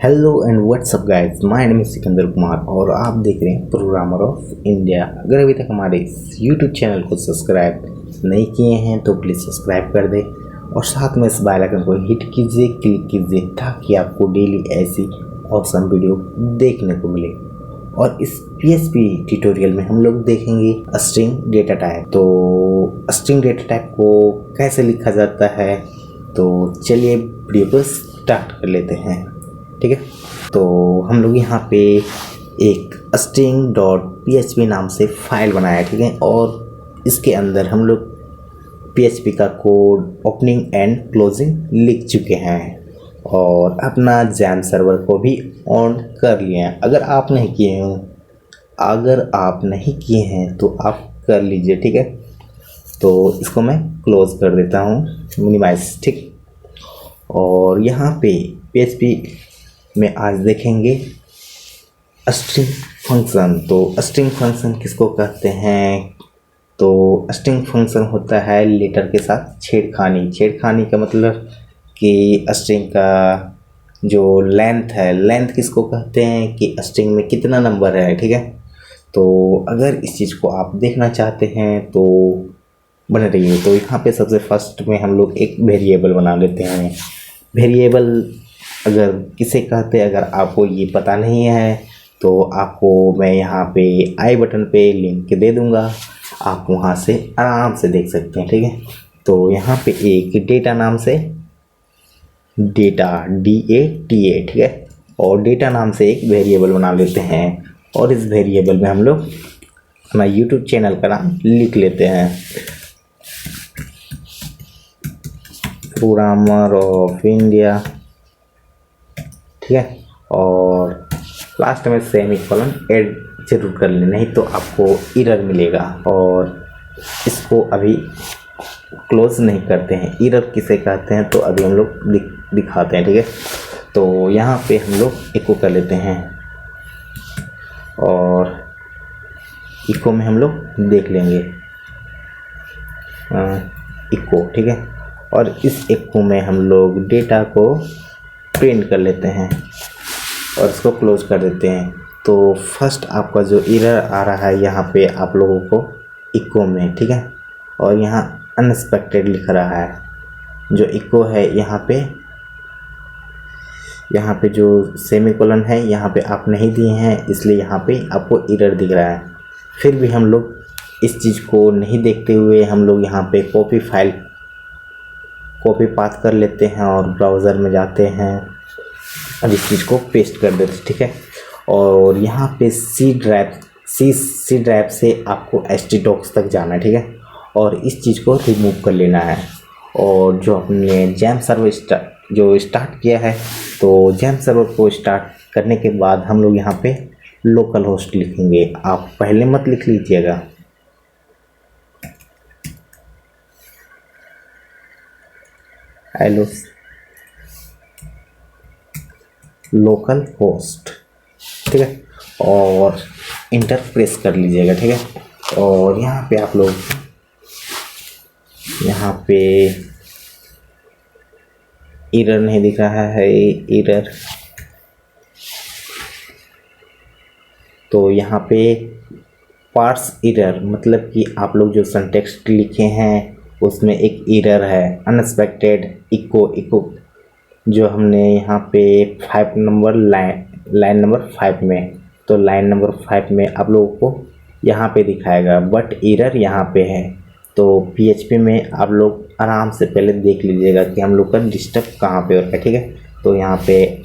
Hello and WhatsApp guys, my name is Sikandar Kumar और आप देख रहे हैं प्रोग्रामर ऑफ इंडिया। अगर अभी तक हमारे इस यूट्यूब चैनल को सब्सक्राइब नहीं किए हैं तो प्लीज़ सब्सक्राइब कर दें और साथ में इस बेल आइकन को हिट कीजिए, क्लिक कीजिए ताकि आपको डेली ऐसी ऑसम वीडियो देखने को मिले। और इस PHP ट्यूटोरियल में हम लोग देखेंगे स्ट्रिंग डेटा टाइप। तो स्ट्रिंग डेटा टाइप को कैसे लिखा जाता है, तो चलिए वीडियो को स्टार्ट कर लेते हैं। ठीक है, तो हम लोग यहाँ पे एक string.php नाम से फाइल बनाया है। ठीक है, और इसके अंदर हम लोग PHP का कोड ओपनिंग एंड क्लोजिंग लिख चुके हैं और अपना जैम सर्वर को भी ऑन कर लिए हैं। अगर आप नहीं किए हैं तो आप कर लीजिए। ठीक है, तो इसको मैं क्लोज कर देता हूँ, मिनिमाइज। ठीक, और यहाँ पे PHP में आज देखेंगे स्ट्रिंग फंक्शन। तो स्ट्रिंग फंक्शन किसको कहते हैं? तो स्ट्रिंग फंक्शन होता है लेटर के साथ छेड़खानी का मतलब कि स्ट्रिंग का जो लेंथ है, लेंथ किसको कहते हैं कि स्ट्रिंग में कितना नंबर है। ठीक है, तो अगर इस चीज़ को आप देखना चाहते हैं तो बने रहिए। तो यहाँ पे सबसे फर्स्ट में हम लोग एक वेरिएबल बना लेते हैं। वेरिएबल अगर किसे कहते हैं, अगर आपको ये पता नहीं है तो आपको मैं यहाँ पे आई बटन पे लिंक दे दूँगा, आप वहाँ से आराम से देख सकते हैं। ठीक है, तो यहाँ पे एक डेटा नाम से डेटा DATA, ठीक है, और डेटा नाम से एक वेरिएबल बना लेते हैं और इस वेरिएबल में हम लोग अपना यूट्यूब चैनल का नाम लिख लेते हैं, प्रोग्रामर ऑफ इंडिया। ठीक है, और लास्ट में सेमीकोलन ऐड जरूर कर लें, नहीं तो आपको एरर मिलेगा। और इसको अभी क्लोज नहीं करते हैं। एरर किसे कहते हैं तो अभी हम लोग दिखाते हैं। ठीक है, तो यहाँ पे हम लोग इको कर लेते हैं और इको में हम लोग देख लेंगे इको। ठीक है, और इस इको में हम लोग डेटा को प्रिंट कर लेते हैं और इसको क्लोज कर देते हैं। तो फर्स्ट आपका जो एरर आ रहा है यहाँ पे आप लोगों को इको में, ठीक है, और यहाँ अनएक्सपेक्टेड लिख रहा है। जो इको है यहाँ पे जो सेमीकोलन है यहाँ पे आप नहीं दिए हैं, इसलिए यहाँ पे आपको एरर दिख रहा है। फिर भी हम लोग इस चीज़ को नहीं देखते हुए हम लोग यहाँ पे कॉपी पाथ कर लेते हैं और ब्राउज़र में जाते हैं और इस चीज़ को पेस्ट कर देते हैं। ठीक है, और यहाँ पे सी ड्राइव से आपको htdocs तक जाना है। ठीक है, और इस चीज़ को रिमूव कर लेना है। और जो अपने जैम सर्वर स्टार्ट किया है, तो जैम सर्वर को स्टार्ट करने के बाद हम लोग यहाँ पे लोकल होस्ट लिखेंगे। आप पहले मत लिख लीजिएगा, हेलो लोकल होस्ट। ठीक है, और इंटर प्रेस कर लीजिएगा। ठीक है, और यहाँ पे आप लोग यहाँ पे एरर नहीं दिख रहा है, एरर, तो यहाँ पे पार्स एरर मतलब कि आप लोग जो सिंटैक्स लिखे हैं उसमें एक एरर है, अनएक्सपेक्टेड इको जो हमने यहाँ पे 5 नंबर लाइन नंबर 5 में, तो लाइन नंबर 5 में आप लोगों को यहाँ पे दिखाएगा, बट एरर यहाँ पे है। तो PHP में आप लोग आराम से पहले देख लीजिएगा कि हम लोग का डिस्टर्ब कहाँ पे हो रहा है। ठीक है, तो यहाँ पे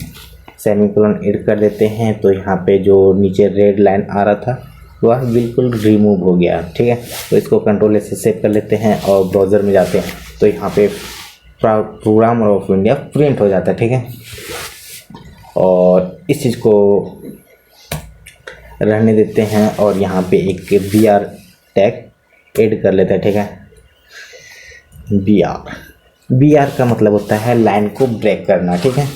सेमीकोलन ऐड कर देते हैं, तो यहाँ पे जो नीचे रेड लाइन आ रहा था वह बिल्कुल रिमूव हो गया। ठीक है, तो इसको कंट्रोल से सेव कर लेते हैं और ब्राउज़र में जाते हैं, तो यहाँ पे प्रोग्रामर ऑफ इंडिया प्रिंट हो जाता है। ठीक है, और इस चीज़ को रहने देते हैं और यहाँ पे एक BR टैग ऐड कर लेते हैं। ठीक है, BR का मतलब होता है लाइन को ब्रेक करना। ठीक है,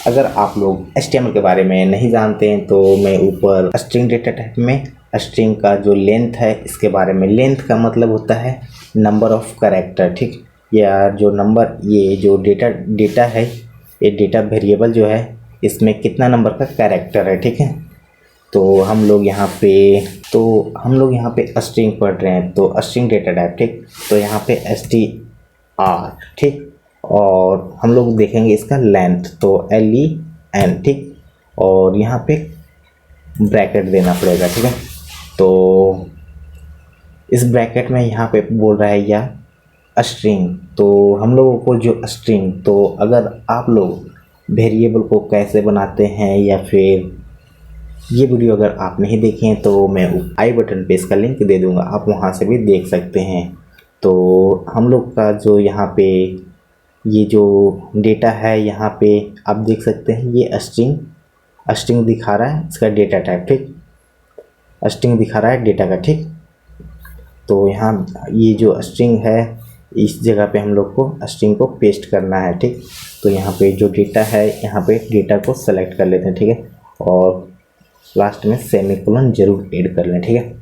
अगर आप लोग HTML के बारे में नहीं जानते हैं तो मैं ऊपर स्ट्रिंग डेटा टाइप में स्ट्रिंग का जो लेंथ है इसके बारे में, लेंथ का मतलब होता है नंबर ऑफ कैरेक्टर। ठीक, या जो नंबर, ये जो डेटा है, ये डेटा वेरिएबल जो है इसमें कितना नंबर का कैरेक्टर है, ठीक है। तो हम लोग यहाँ पे स्ट्रिंग पढ़ रहे हैं, तो स्ट्रिंग डेटा टाइप, ठीक। तो यहाँ पे str, ठीक। और हम लोग देखेंगे इसका लेंथ, तो len, ठीक। और यहाँ पे ब्रैकेट देना पड़ेगा, ठीक है। तो इस ब्रैकेट में यहाँ पे बोल रहा है या स्ट्रिंग, तो हम लोगों को जो स्ट्रिंग, तो अगर आप लोग वेरिएबल को कैसे बनाते हैं या फिर ये वीडियो अगर आप नहीं देखे हैं तो मैं आई बटन पे इसका लिंक दे दूंगा, आप वहाँ से भी देख सकते हैं। तो हम लोग का जो यहाँ पे ये जो डेटा है, यहाँ पे आप देख सकते हैं ये स्ट्रिंग दिखा रहा है, इसका डेटा टाइप, ठीक। स्ट्रिंग दिखा रहा है डेटा का, ठीक। तो यहाँ ये जो स्ट्रिंग है, इस जगह पे हम लोग को स्ट्रिंग को पेस्ट करना है, ठीक। तो यहाँ पे जो डेटा है, यहाँ पे डेटा को सेलेक्ट कर लेते हैं, ठीक है। और लास्ट में सेमीकोलन जरूर ऐड कर लें, ठीक है,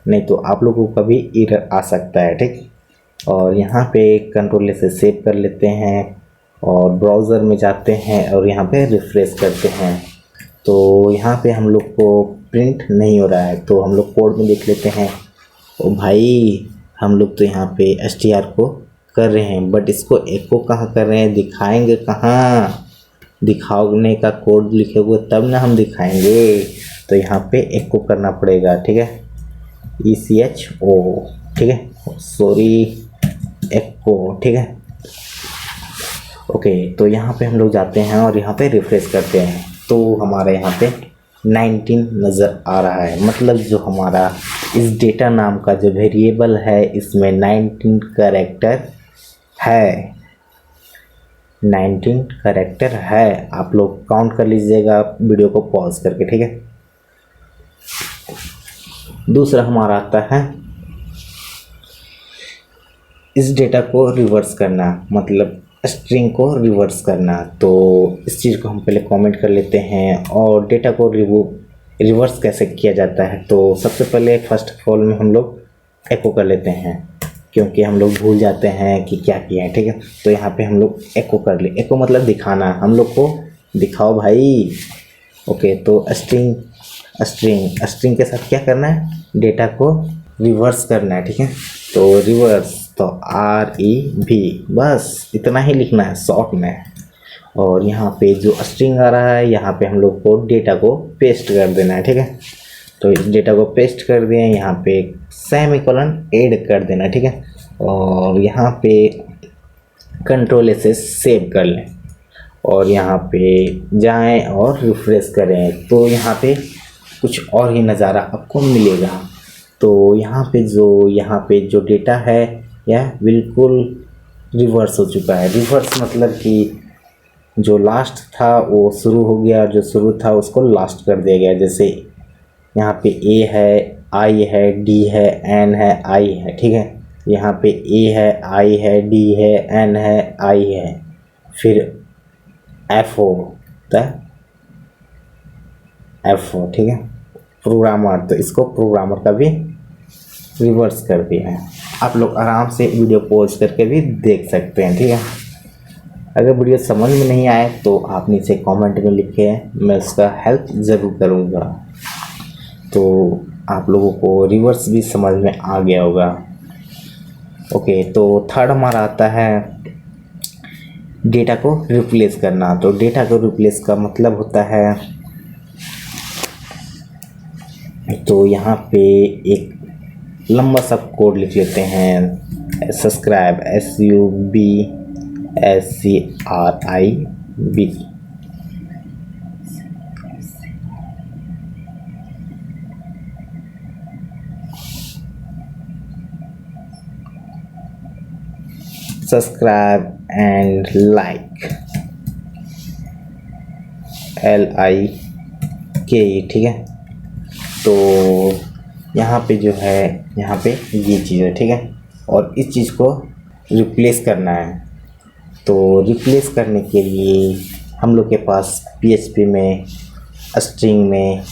नहीं तो आप लोगों को भी एरर आ सकता है, ठीक। और यहाँ पे कंट्रोल से सेव कर लेते हैं और ब्राउज़र में जाते हैं और यहाँ पे रिफ्रेश करते हैं। तो यहाँ पे हम लोग को प्रिंट नहीं हो रहा है, तो हम लोग कोड में देख लेते हैं। ओ भाई, हम लोग तो यहाँ पे str को कर रहे हैं, बट इसको एको कहाँ कर रहे हैं, दिखाएंगे कहाँ, दिखाने का कोड लिखे हुए तब ना हम दिखाएंगे। तो यहाँ पे एको करना पड़ेगा, ठीक है, ECHO, ठीक है, सॉरी, एको, ठीक है। ओके, तो यहाँ पे हम लोग जाते हैं और यहाँ पे रिफ्रेश करते हैं, तो हमारे यहाँ पे 19 नज़र आ रहा है। मतलब जो हमारा इस डेटा नाम का जो वेरिएबल है, इसमें 19 कैरेक्टर है, 19 कैरेक्टर है। आप लोग काउंट कर लीजिएगा वीडियो को पॉज करके, ठीक है। दूसरा हमारा आता है इस डेटा को रिवर्स करना, मतलब स्ट्रिंग को रिवर्स करना। तो इस चीज़ को हम पहले कमेंट कर लेते हैं। और डेटा को रिवर्स कैसे किया जाता है, तो सबसे पहले फर्स्ट ऑफ ऑल में हम लोग एको कर लेते हैं, क्योंकि हम लोग भूल जाते हैं कि क्या किया है, ठीक है। तो यहाँ पे हम लोग एको कर ले, एको मतलब दिखाना, हम लोग को दिखाओ भाई। ओके, तो स्ट्रिंग के साथ क्या करना है, डेटा को रिवर्स करना है, ठीक है। तो रिवर्स, तो REV, बस इतना ही लिखना है शॉर्ट में। और यहाँ पे जो स्ट्रिंग आ रहा है, यहाँ पे हम लोग को डेटा को पेस्ट कर देना है, ठीक है। तो इस डेटा को पेस्ट कर दिए, यहाँ पे सेमीकोलन ऐड कर देना, ठीक है। और यहाँ पे कंट्रोल से सेव कर लें और यहाँ पे जाएं और रिफ्रेश करें, तो यहाँ पे कुछ और ही नज़ारा आपको मिलेगा। तो यहाँ पे जो डेटा है यह बिल्कुल रिवर्स हो चुका है। रिवर्स मतलब कि जो लास्ट था वो शुरू हो गया, और जो शुरू था उसको लास्ट कर दिया गया। जैसे यहाँ पे A है, I है, D है, N है, I है, ठीक है। यहाँ पे A है, I है, D है, N है, I है, फिर F होता है, F, ठीक है, प्रोग्रामर। तो इसको प्रोग्रामर का भी रिवर्स कर दिया है। आप लोग आराम से वीडियो पॉज करके भी देख सकते हैं, ठीक है। अगर वीडियो समझ में नहीं आए तो आप नीचे कमेंट में लिखें, मैं उसका हेल्प ज़रूर करूँगा। तो आप लोगों को रिवर्स भी समझ में आ गया होगा। ओके, तो थर्ड हमारा आता है डेटा को रिप्लेस करना। तो डेटा को रिप्लेस का मतलब होता है, तो यहाँ पे एक लंबा सा कोड लिख लेते हैं, subscribe, SUBSCRIB, subscribe and like, LIKE, ठीक है। तो यहाँ पे जो है, यहाँ पे ये चीज़ है, ठीक है। और इस चीज़ को रिप्लेस करना है। तो रिप्लेस करने के लिए हम लोग के पास PHP में स्ट्रिंग में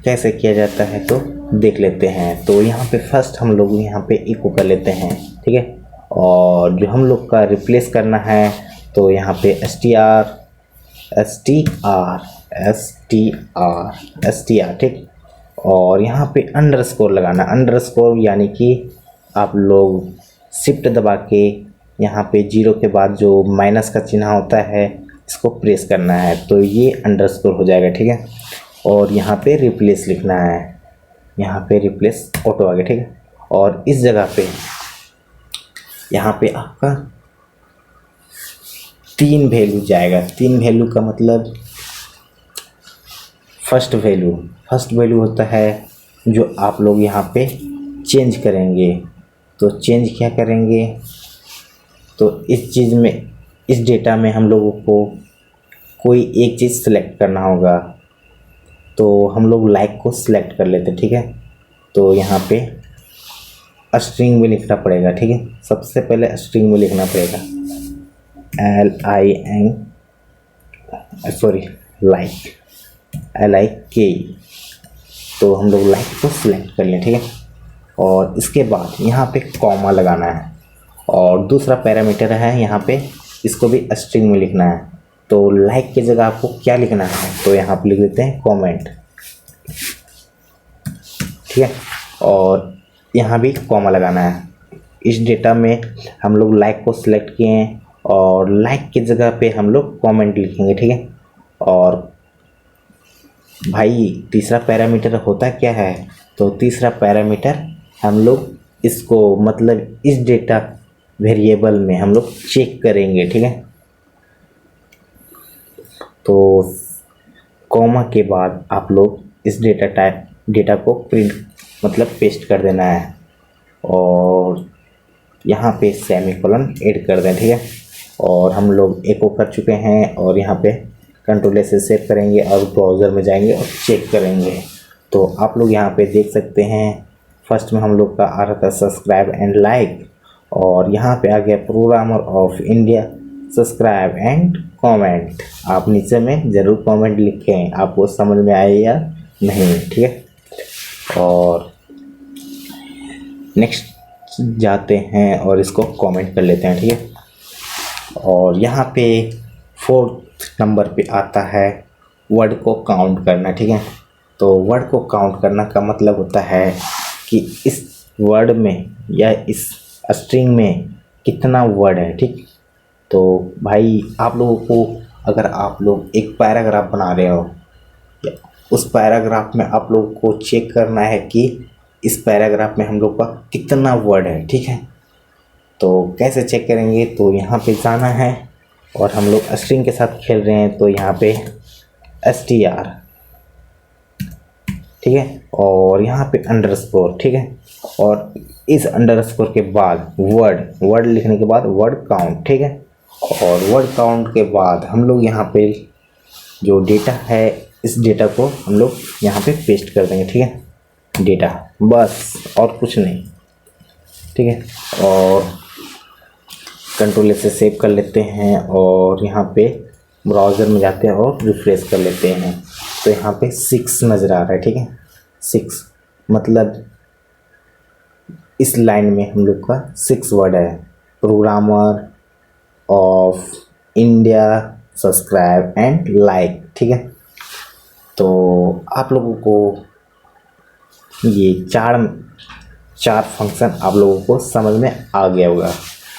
कैसे किया जाता है, तो देख लेते हैं। तो यहाँ पे फर्स्ट हम लोग यहाँ पे इको कर लेते हैं, ठीक है। और जो हम लोग का रिप्लेस करना है तो यहाँ पे str ठीक। और यहाँ पे अंडरस्कोर लगाना, अंडरस्कोर यानी कि आप लोग शिफ्ट दबा के यहाँ पे जीरो के बाद जो माइनस का चिन्ह होता है इसको प्रेस करना है, तो ये अंडरस्कोर हो जाएगा, ठीक है। और यहाँ पे रिप्लेस लिखना है, यहाँ पे रिप्लेस ऑटो आ गया, ठीक है। और इस जगह पे यहाँ पे आपका 3 वैल्यू जाएगा। 3 वैल्यू का मतलब फर्स्ट वैल्यू होता है जो आप लोग यहाँ पे चेंज करेंगे। तो चेंज क्या करेंगे, तो इस चीज़ में, इस डेटा में हम लोगों को कोई एक चीज़ सेलेक्ट करना होगा। तो हम लोग लाइक को सिलेक्ट कर लेते हैं, ठीक है। तो यहाँ पे स्ट्रिंग में लिखना पड़ेगा, ठीक है। सबसे पहले स्ट्रिंग में लिखना पड़ेगा LIK। तो हम लोग लाइक को सिलेक्ट कर लें, ठीक है। और इसके बाद यहाँ पे कॉमा लगाना है। और दूसरा पैरामीटर है यहाँ पे, इसको भी स्ट्रिंग में लिखना है। तो लाइक की जगह आपको क्या लिखना है, तो यहाँ पे लिख देते हैं कमेंट, ठीक है। और यहाँ भी कॉमा लगाना है। इस डेटा में हम लोग लाइक को सिलेक्ट किए हैं और लाइक की जगह पे हम लोग कमेंट लिखेंगे, ठीक है। और भाई तीसरा पैरामीटर होता क्या है, तो तीसरा पैरामीटर हम लोग इसको मतलब इस डेटा वेरिएबल में हम लोग चेक करेंगे, ठीक है। तो कॉमा के बाद आप लोग इस डेटा को प्रिंट मतलब पेस्ट कर देना है। और यहाँ पे सेमीकोलन ऐड कर दें, ठीक है। और हम लोग एको कर चुके हैं और यहाँ पे कंट्रोल से सेव करेंगे और ब्राउज़र में जाएंगे और चेक करेंगे। तो आप लोग यहाँ पे देख सकते हैं, फर्स्ट में हम लोग का आ रहा था सब्सक्राइब एंड लाइक, और यहाँ पे आ गया programmer of India subscribe and comment. आप नीचे में ज़रूर कमेंट लिखें, आपको समझ में आए या नहीं, ठीक है। और नेक्स्ट जाते हैं और इसको कमेंट कर लेते हैं, ठीक है। और यहाँ पे 4th नंबर पे आता है वर्ड को काउंट करना, ठीक है। तो वर्ड को काउंट करना का मतलब होता है कि इस वर्ड में या इस स्ट्रिंग में कितना वर्ड है, ठीक। तो भाई आप लोगों को अगर आप लोग एक पैराग्राफ बना रहे हो, उस पैराग्राफ में आप लोगों को चेक करना है कि इस पैराग्राफ में हम लोग का कितना वर्ड है, ठीक है। तो कैसे चेक करेंगे, तो यहाँ पे जाना है और हम लोग स्ट्रिंग के साथ खेल रहे हैं, तो यहाँ पे str, ठीक है। और यहाँ पे अंडरस्कोर, ठीक है। और इस अंडरस्कोर के बाद वर्ड लिखने के बाद वर्ड काउंट, ठीक है। और वर्ड काउंट के बाद हम लोग यहाँ पे जो डेटा है इस डेटा को हम लोग यहाँ पे पेस्ट कर देंगे, ठीक है। डेटा बस और कुछ नहीं, ठीक है। और कंट्रोल से सेव कर लेते हैं और यहाँ पे ब्राउज़र में जाते हैं और रिफ्रेश कर लेते हैं। तो यहाँ पे 6 नज़र आ रहा है, ठीक है। 6 मतलब इस लाइन में हम लोग का 6 वर्ड है, programmer of India subscribe and like, ठीक है। तो आप लोगों को ये चार फंक्शन आप लोगों को समझ में आ गया होगा।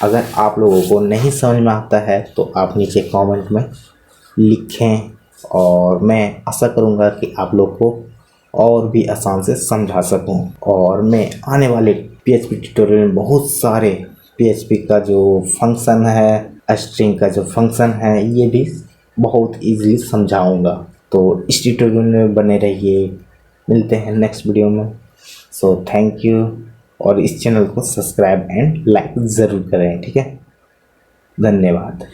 अगर आप लोगों को नहीं समझ में आता है तो आप नीचे कमेंट में लिखें और मैं आशा करूँगा कि आप लोग को और भी आसान से समझा सकूँ। और मैं आने वाले PHP ट्यूटोरियल में बहुत सारे PHP का जो फंक्शन है, स्ट्रिंग का जो फंक्शन है, ये भी बहुत ईजीली समझाऊँगा। तो इस ट्यूटोरियल में बने रहिए, मिलते हैं नेक्स्ट वीडियो में। सो थैंक यू, और इस चैनल को सब्सक्राइब एंड लाइक ज़रूर करें, ठीक है। धन्यवाद।